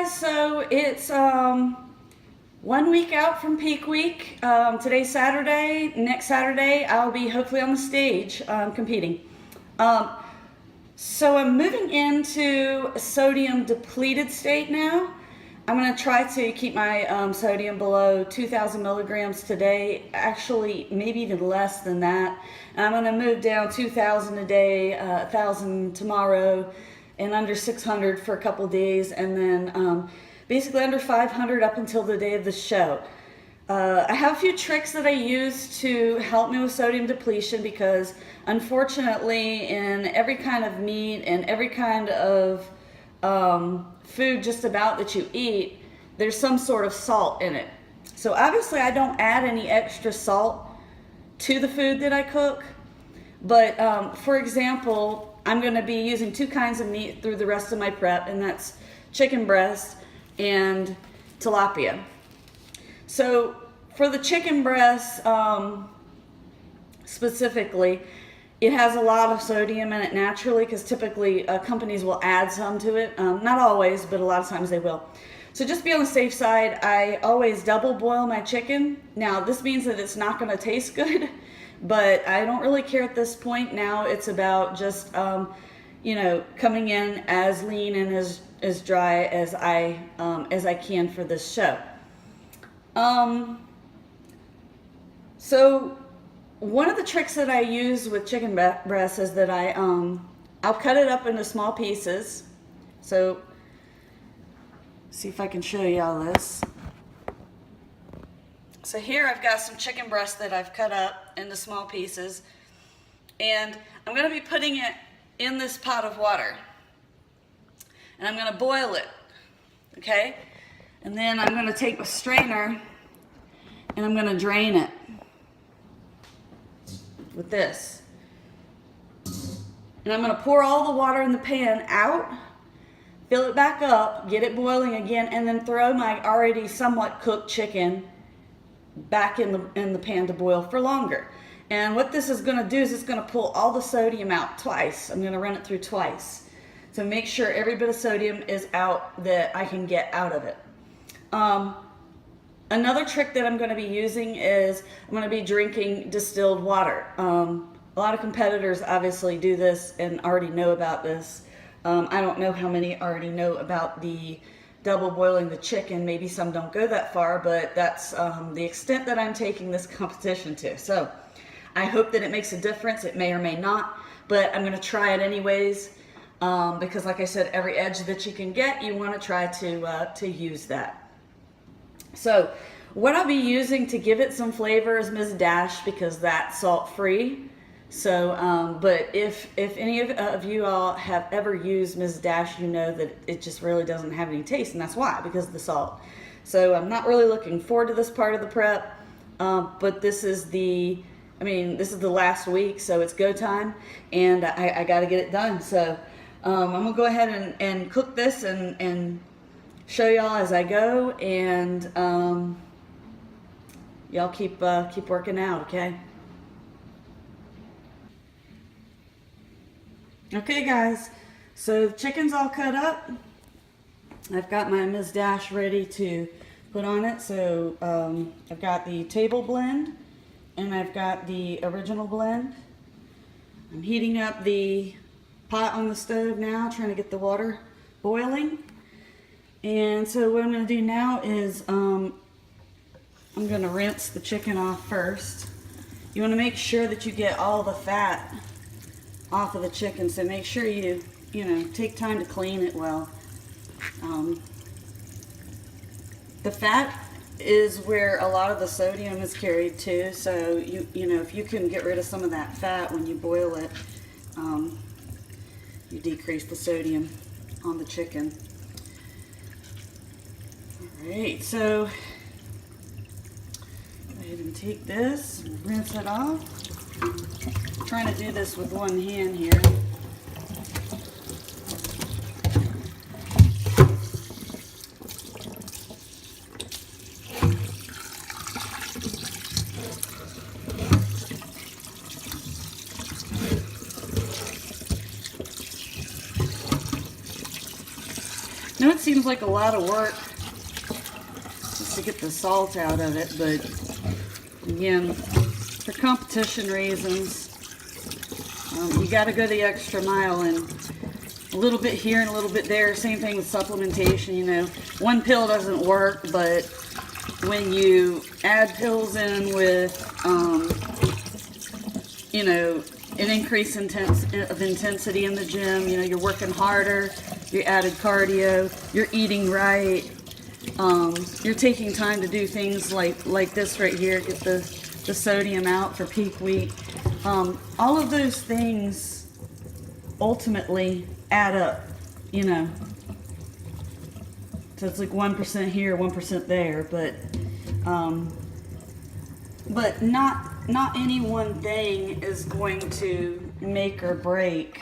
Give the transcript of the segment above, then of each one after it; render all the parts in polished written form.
guys, so it's 1 week out from peak week. Today's Saturday. Next Saturday I'll be hopefully on the stage competing. So I'm moving into a sodium depleted state now. I'm going to try to keep my sodium below 2,000 milligrams today, actually maybe even less than that. And I'm going to move down 2,000 a day, 1,000 tomorrow, and under 600 for a couple days, and then basically under 500 up until the day of the show. I have a few tricks that I use to help me with sodium depletion because unfortunately in every kind of meat and every kind of food just about that you eat, there's some sort of salt in it. So obviously I don't add any extra salt to the food that I cook, but for example, I'm going to be using two kinds of meat through the rest of my prep, and that's chicken breast and tilapia. So for the chicken breast specifically, it has a lot of sodium in it naturally because typically companies will add some to it. Not always, but a lot of times they will. So just be on the safe side, I always double boil my chicken. Now this means that it's not going to taste good, but I don't really care at this point. Now it's about just, coming in as lean and as dry as I can for this show. So one of the tricks that I use with chicken breast is that I'll cut it up into small pieces. So see if I can show you all this. So here I've got some chicken breast that I've cut up into small pieces, and I'm going to be putting it in this pot of water, and I'm going to boil it, okay? And then I'm going to take a strainer and I'm going to drain it with this. And I'm going to pour all the water in the pan out, fill it back up, get it boiling again, and then throw my already somewhat cooked chicken back in the pan to boil for longer. And what this is going to do is it's going to pull all the sodium out twice. I'm going to run it through twice to make sure every bit of sodium is out that I can get out of it. Another trick that I'm going to be using is I'm going to be drinking distilled water. A lot of competitors obviously do this and already know about this. I don't know how many already know about the double boiling the chicken. Maybe some don't go that far, but that's the extent that I'm taking this competition to. So I hope that it makes a difference. It may or may not, but I'm going to try it anyways because like I said, every edge that you can get, you want to try to use that. So what I'll be using to give it some flavor is Ms. Dash because that's salt-free. So, but if any of you all have ever used Ms. Dash, you know that it just really doesn't have any taste, and that's why, because of the salt. So I'm not really looking forward to this part of the prep, but this is the last week, so it's go time, and I got to get it done. So I'm going to go ahead and cook this and show y'all as I go, and y'all keep working out, okay? Okay guys, so the chicken's all cut up. I've got my Ms. Dash ready to put on it. So I've got the table blend and I've got the original blend. I'm heating up the pot on the stove now, trying to get the water boiling. And so what I'm going to do now is I'm going to rinse the chicken off first. You want to make sure that you get all the fat off of the chicken, so make sure you take time to clean it well. The fat is where a lot of the sodium is carried to, so if you can get rid of some of that fat when you boil it, you decrease the sodium on the chicken. Alright, so go ahead and take this and rinse it off. I'm trying to do this with one hand here. Now it seems like a lot of work just to get the salt out of it, but again, for competition reasons, you got to go the extra mile, and a little bit here and a little bit there. Same thing with supplementation. You know, one pill doesn't work, but when you add pills in with, you know, an increase of intensity in the gym, you know, you're working harder, you added cardio, you're eating right, you're taking time to do things like this right here, get the sodium out for peak week. All of those things ultimately add up, you know. So it's like 1% here, 1% there, but not any one thing is going to make or break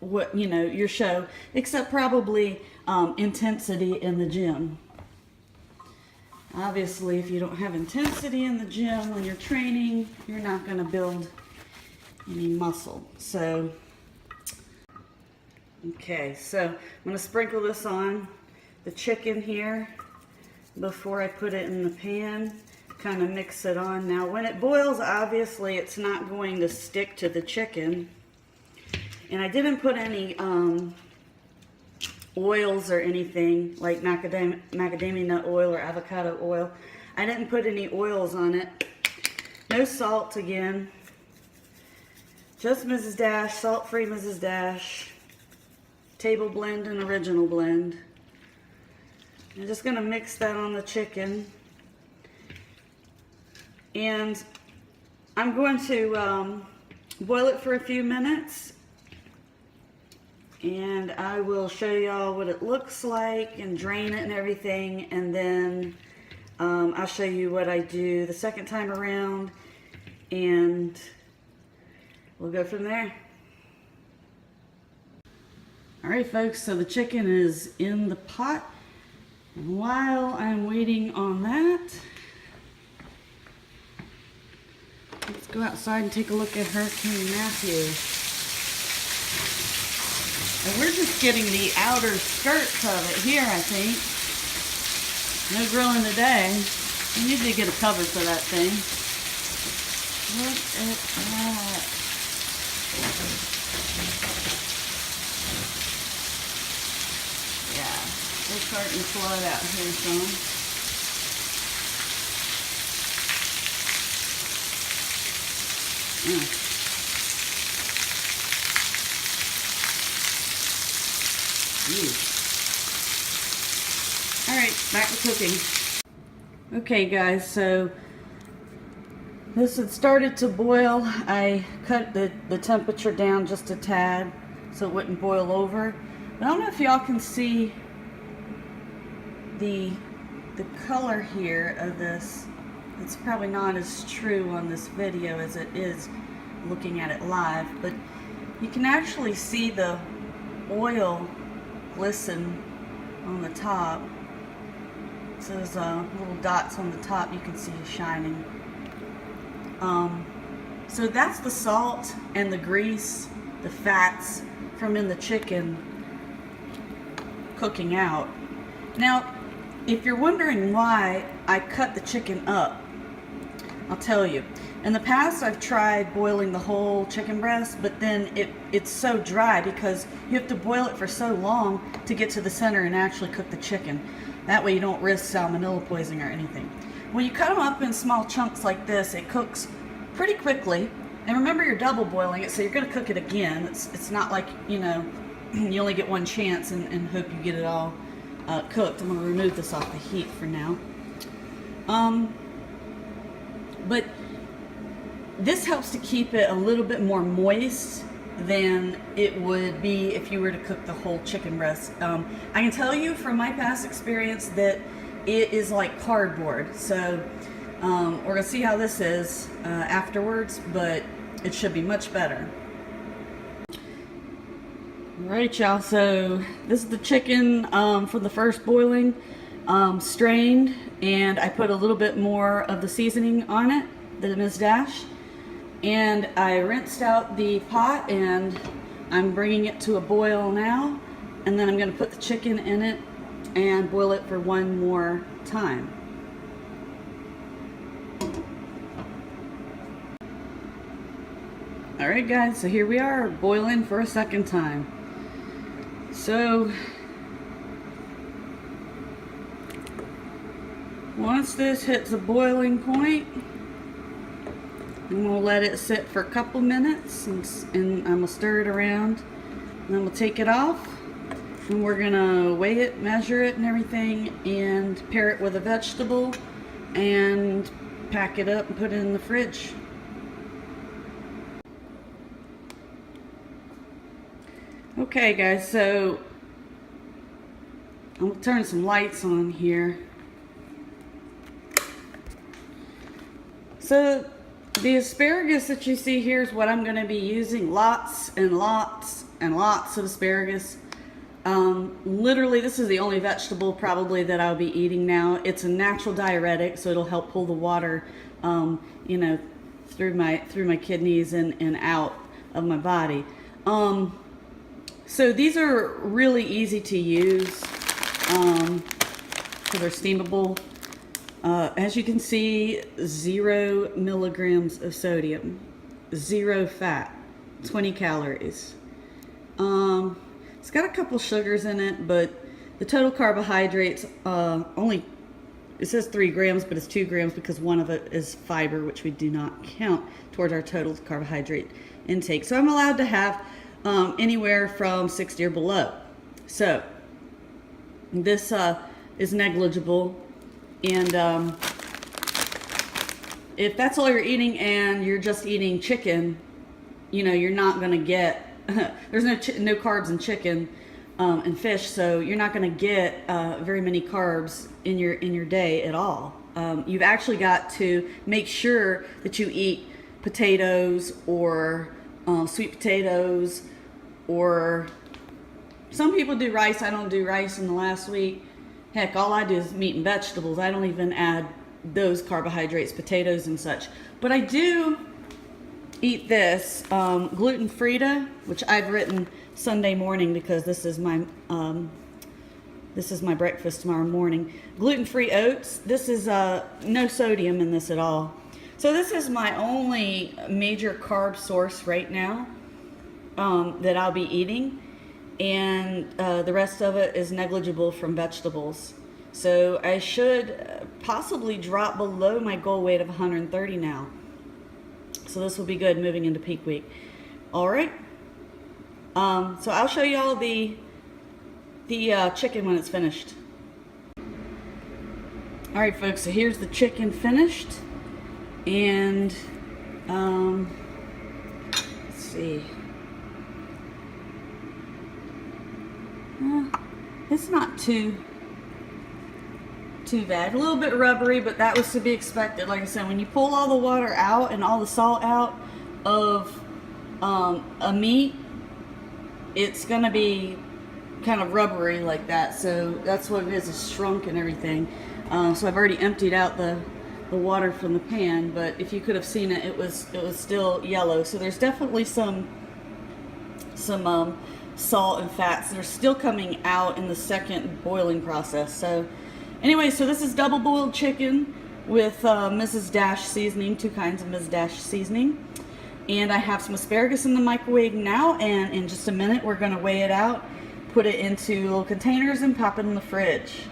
what, you know, your show, except probably intensity in the gym. Obviously, if you don't have intensity in the gym when you're training, you're not going to build any muscle. So, okay, so I'm going to sprinkle this on the chicken here before I put it in the pan, kind of mix it on. Now, when it boils, obviously, it's not going to stick to the chicken. And I didn't put any oils or anything like macadamia nut oil or avocado oil. I didn't put any oils on it. No salt again. Just Mrs. Dash, salt-free Mrs. Dash. Table blend and original blend. I'm just going to mix that on the chicken. And I'm going to boil it for a few minutes. And I will show y'all what it looks like and drain it and everything. And then I'll show you what I do the second time around. And we'll go from there. Alright folks, so the chicken is in the pot. And while I'm waiting on that, let's go outside and take a look at Hurricane Matthew. And we're just getting the outer skirts of it here, I think. No grilling today. We need to get a cover for that thing. Look at that. Yeah, they're starting to flood out here some. Yeah. Alright, back to cooking. Okay guys, so this had started to boil. I cut the temperature down just a tad so it wouldn't boil over. But I don't know if y'all can see the color here of this. It's probably not as true on this video as it is looking at it live, but you can actually see the oil glisten on the top. So there's little dots on the top you can see shining. So that's the salt and the grease, the fats from in the chicken cooking out. Now, if you're wondering why I cut the chicken up, I'll tell you. In the past, I've tried boiling the whole chicken breast, but then it's so dry because you have to boil it for so long to get to the center and actually cook the chicken. That way you don't risk salmonella poisoning or anything. When you cut them up in small chunks like this, it cooks pretty quickly. And remember, you're double boiling it, so you're going to cook it again. It's not like, you know, you only get one chance and hope you get it all cooked. I'm going to remove this off the heat for now. But this helps to keep it a little bit more moist than it would be if you were to cook the whole chicken breast. I can tell you from my past experience that it is like cardboard. So we're going to see how this is afterwards, but it should be much better. Alright y'all, so this is the chicken from the first boiling, strained, and I put a little bit more of the seasoning on it, the Ms. Dash, and I rinsed out the pot and I'm bringing it to a boil now, and then I'm going to put the chicken in it and boil it for one more time. Alright guys, so here we are boiling for a second time. So once this hits a boiling point, I'm going to let it sit for a couple minutes, and I'm going to stir it around, and then we'll take it off, and we're going to weigh it, measure it and everything, and pair it with a vegetable and pack it up and put it in the fridge. Okay guys, so I'm going to turn some lights on here. So the asparagus that you see here is what I'm going to be using. Lots and lots and lots of asparagus. Literally, this is the only vegetable probably that I'll be eating now. It's a natural diuretic, so it'll help pull the water, you know, through my kidneys and out of my body. So these are really easy to use, because they're steamable. As you can see, 0 milligrams of sodium, 0 fat, 20 calories. It's got a couple sugars in it, but the total carbohydrates, only, it says 3 grams, but it's 2 grams because one of it is fiber, which we do not count towards our total carbohydrate intake. So I'm allowed to have anywhere from 60 or below. So this is negligible. And if that's all you're eating and you're just eating chicken, you know, you're not going to get, there's no carbs in chicken and fish, so you're not going to get very many carbs in your day at all. You've actually got to make sure that you eat potatoes or sweet potatoes, or some people do rice. I don't do rice in the last week. Heck, all I do is meat and vegetables. I don't even add those carbohydrates, potatoes and such. But I do eat this gluten frita, which I've written Sunday morning because this is my breakfast tomorrow morning. Gluten-free oats. This is no sodium in this at all. So this is my only major carb source right now that I'll be eating. And the rest of it is negligible from vegetables. So I should possibly drop below my goal weight of 130 now. So this will be good moving into peak week. All right. So I'll show you all the chicken when it's finished. All right, folks. So here's the chicken finished, and let's see. It's not too bad. A little bit rubbery, but that was to be expected. Like I said, when you pull all the water out and all the salt out of a meat, it's gonna be kind of rubbery like that. So that's what it is. It's shrunk and everything. So I've already emptied out the water from the pan, but if you could have seen it, it was still yellow. So there's definitely some salt and fats that are still coming out in the second boiling process. So anyway, so this is double boiled chicken with Mrs. Dash seasoning, 2 kinds of Mrs. Dash seasoning. And I have some asparagus in the microwave now, and in just a minute we're going to weigh it out, put it into little containers and pop it in the fridge.